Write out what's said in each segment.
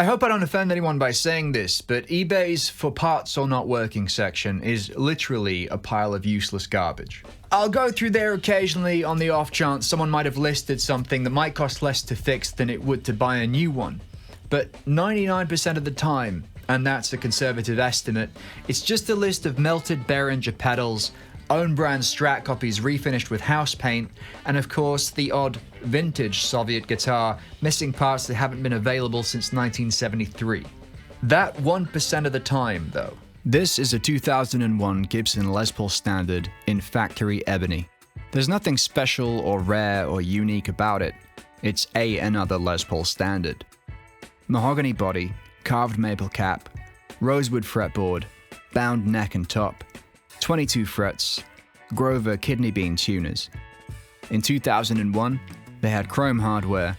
I hope I don't offend anyone by saying this, but eBay's for parts or not working section is literally a pile of useless garbage. I'll go through there occasionally on the off chance someone might have listed something that might cost less to fix than it would to buy a new one. But 99% of the time, and that's a conservative estimate, it's just a list of melted Behringer pedals, own brand Strat copies refinished with house paint, and of course the odd vintage Soviet guitar missing parts that haven't been available since 1973. That 1% of the time, though. This is a 2001 Gibson Les Paul Standard in factory ebony. There's nothing special or rare or unique about it. It's another Les Paul Standard. Mahogany body, carved maple cap, rosewood fretboard, bound neck and top, 22 frets, Grover kidney bean tuners. In 2001, they had chrome hardware,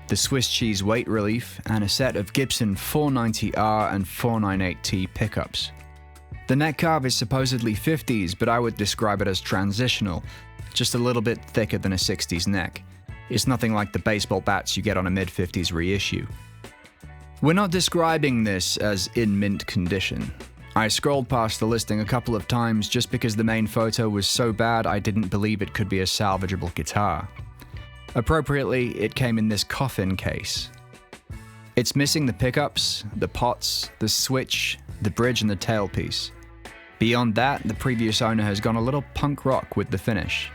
the Swiss cheese weight relief, and a set of Gibson 490R and 498T pickups. The neck carve is supposedly 50s, but I would describe it as transitional, just a little bit thicker than a 60s neck. It's nothing like the baseball bats you get on a mid-50s reissue. We're not describing this as in mint condition. I scrolled past the listing a couple of times just because the main photo was so bad I didn't believe it could be a salvageable guitar. Appropriately, it came in this coffin case. It's missing the pickups, the pots, the switch, the bridge and the tailpiece. Beyond that, the previous owner has gone a little punk rock with the finish.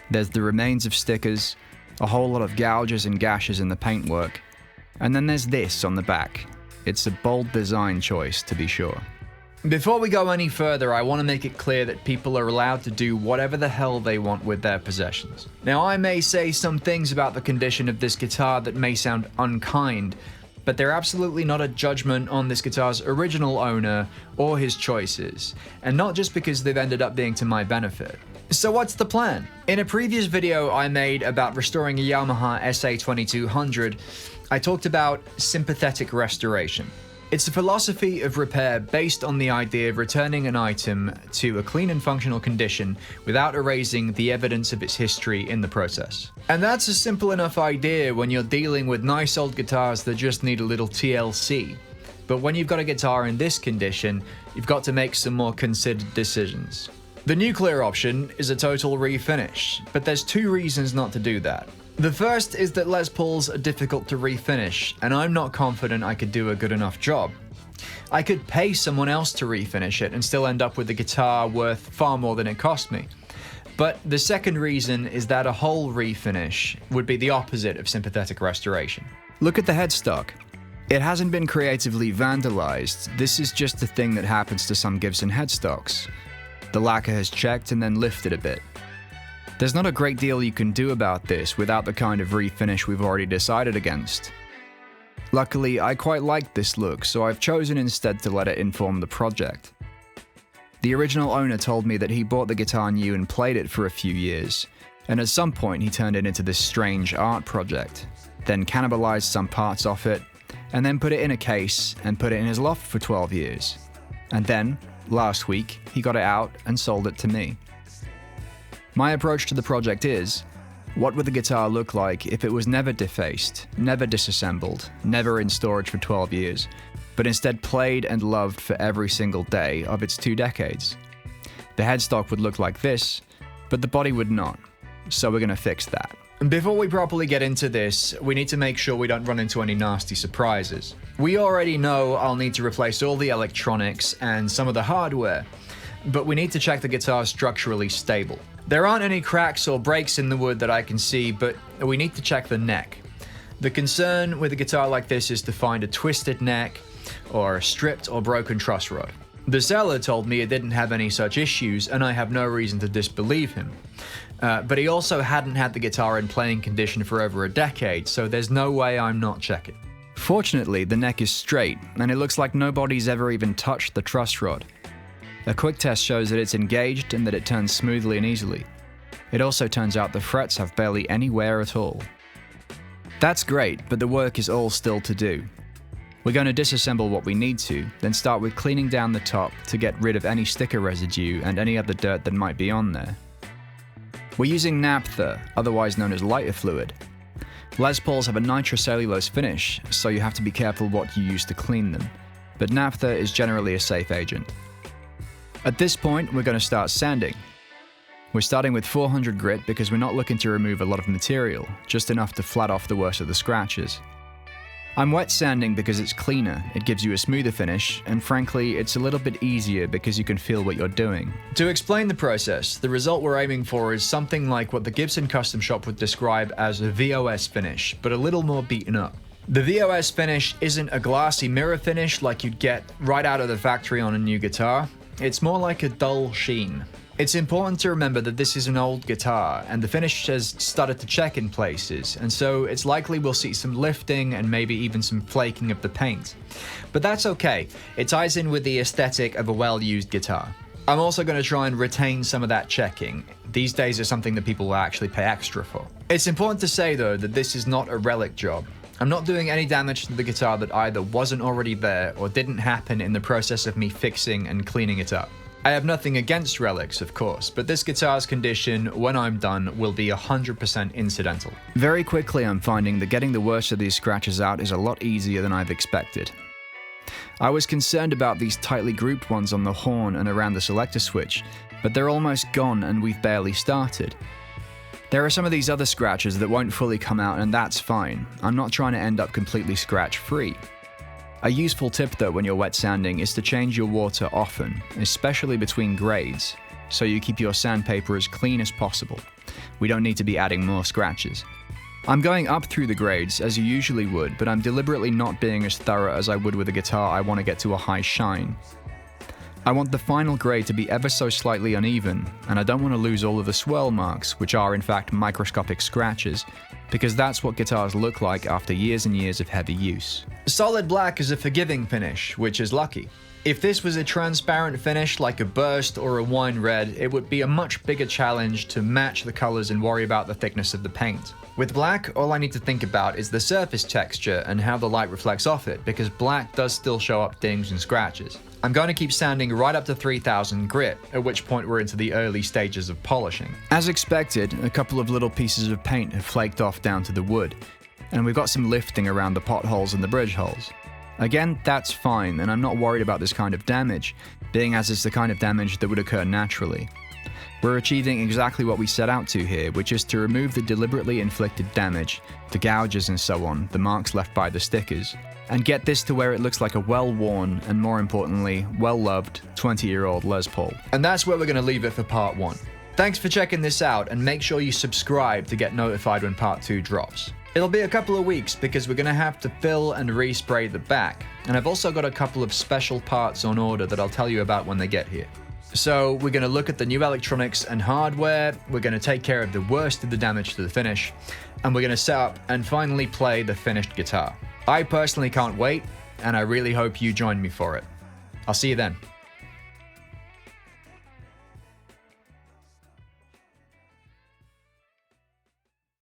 There's the remains of stickers, a whole lot of gouges and gashes in the paintwork, and then there's this on the back. It's a bold design choice, to be sure. Before we go any further, I want to make it clear that people are allowed to do whatever the hell they want with their possessions. Now, I may say some things about the condition of this guitar that may sound unkind, but they're absolutely not a judgment on this guitar's original owner or his choices, and not just because they've ended up being to my benefit. So what's the plan? In a previous video I made about restoring a Yamaha SA2200, I talked about sympathetic restoration. It's a philosophy of repair based on the idea of returning an item to a clean and functional condition without erasing the evidence of its history in the process. And that's a simple enough idea when you're dealing with nice old guitars that just need a little TLC. But when you've got a guitar in this condition, you've got to make some more considered decisions. The nuclear option is a total refinish, but there's two reasons not to do that. The first is that Les Pauls are difficult to refinish, and I'm not confident I could do a good enough job. I could pay someone else to refinish it and still end up with a guitar worth far more than it cost me. But the second reason is that a whole refinish would be the opposite of sympathetic restoration. Look at the headstock. It hasn't been creatively vandalized. This is just a thing that happens to some Gibson headstocks. The lacquer has checked and then lifted a bit. There's not a great deal you can do about this without the kind of refinish we've already decided against. Luckily, I quite liked this look, so I've chosen instead to let it inform the project. The original owner told me that he bought the guitar new and played it for a few years, and at some point he turned it into this strange art project, then cannibalized some parts off it, and then put it in a case and put it in his loft for 12 years. And then, last week, he got it out and sold it to me. My approach to the project is, what would the guitar look like if it was never defaced, never disassembled, never in storage for 12 years, but instead played and loved for every single day of its 2 decades? The headstock would look like this, but the body would not, so we're going to fix that. Before we properly get into this, we need to make sure we don't run into any nasty surprises. We already know I'll need to replace all the electronics and some of the hardware, but we need to check the guitar's structurally stable. There aren't any cracks or breaks in the wood that I can see, but we need to check the neck. The concern with a guitar like this is to find a twisted neck or a stripped or broken truss rod. The seller told me it didn't have any such issues, and I have no reason to disbelieve him. But he also hadn't had the guitar in playing condition for over a decade, so there's no way I'm not checking. Fortunately, the neck is straight, and it looks like nobody's ever even touched the truss rod. A quick test shows that it's engaged and that it turns smoothly and easily. It also turns out the frets have barely any wear at all. That's great, but the work is all still to do. We're going to disassemble what we need to, then start with cleaning down the top to get rid of any sticker residue and any other dirt that might be on there. We're using naphtha, otherwise known as lighter fluid. Les Pauls have a nitrocellulose finish, so you have to be careful what you use to clean them, but naphtha is generally a safe agent. At this point, we're going to start sanding. We're starting with 400 grit because we're not looking to remove a lot of material, just enough to flat off the worst of the scratches. I'm wet sanding because it's cleaner, it gives you a smoother finish, and frankly, it's a little bit easier because you can feel what you're doing. To explain the process, the result we're aiming for is something like what the Gibson Custom Shop would describe as a VOS finish, but a little more beaten up. The VOS finish isn't a glassy mirror finish like you'd get right out of the factory on a new guitar. It's more like a dull sheen. It's important to remember that this is an old guitar, and the finish has started to check in places, and so it's likely we'll see some lifting and maybe even some flaking of the paint. But that's okay, it ties in with the aesthetic of a well-used guitar. I'm also going to try and retain some of that checking. These days are something that people will actually pay extra for. It's important to say though that this is not a relic job. I'm not doing any damage to the guitar that either wasn't already there or didn't happen in the process of me fixing and cleaning it up. I have nothing against relics, of course, but this guitar's condition, when I'm done, will be 100% incidental. Very quickly, I'm finding that getting the worst of these scratches out is a lot easier than I've expected. I was concerned about these tightly grouped ones on the horn and around the selector switch, but they're almost gone and we've barely started. There are some of these other scratches that won't fully come out, and that's fine. I'm not trying to end up completely scratch-free. A useful tip though when you're wet sanding is to change your water often, especially between grades, so you keep your sandpaper as clean as possible. We don't need to be adding more scratches. I'm going up through the grades as you usually would, but I'm deliberately not being as thorough as I would with a guitar I want to get to a high shine. I want the final grade to be ever so slightly uneven, and I don't want to lose all of the swirl marks, which are in fact microscopic scratches, because that's what guitars look like after years and years of heavy use. Solid black is a forgiving finish, which is lucky. If this was a transparent finish like a burst or a wine red, it would be a much bigger challenge to match the colors and worry about the thickness of the paint. With black, all I need to think about is the surface texture and how the light reflects off it, because black does still show up dings and scratches. I'm going to keep sanding right up to 3000 grit, at which point we're into the early stages of polishing. As expected, a couple of little pieces of paint have flaked off down to the wood, and we've got some lifting around the potholes and the bridge holes. Again, that's fine, and I'm not worried about this kind of damage, being as it's the kind of damage that would occur naturally. We're achieving exactly what we set out to here, which is to remove the deliberately inflicted damage, the gouges and so on, the marks left by the stickers, and get this to where it looks like a well-worn, and more importantly, well-loved 20-year-old Les Paul. And that's where we're going to leave it for part 1. Thanks for checking this out, and make sure you subscribe to get notified when part 2 drops. It'll be a couple of weeks because we're going to have to fill and respray the back, and I've also got a couple of special parts on order that I'll tell you about when they get here. So we're going to look at the new electronics and hardware, we're going to take care of the worst of the damage to the finish, and we're going to set up and finally play the finished guitar. I personally can't wait, and I really hope you join me for it. I'll see you then.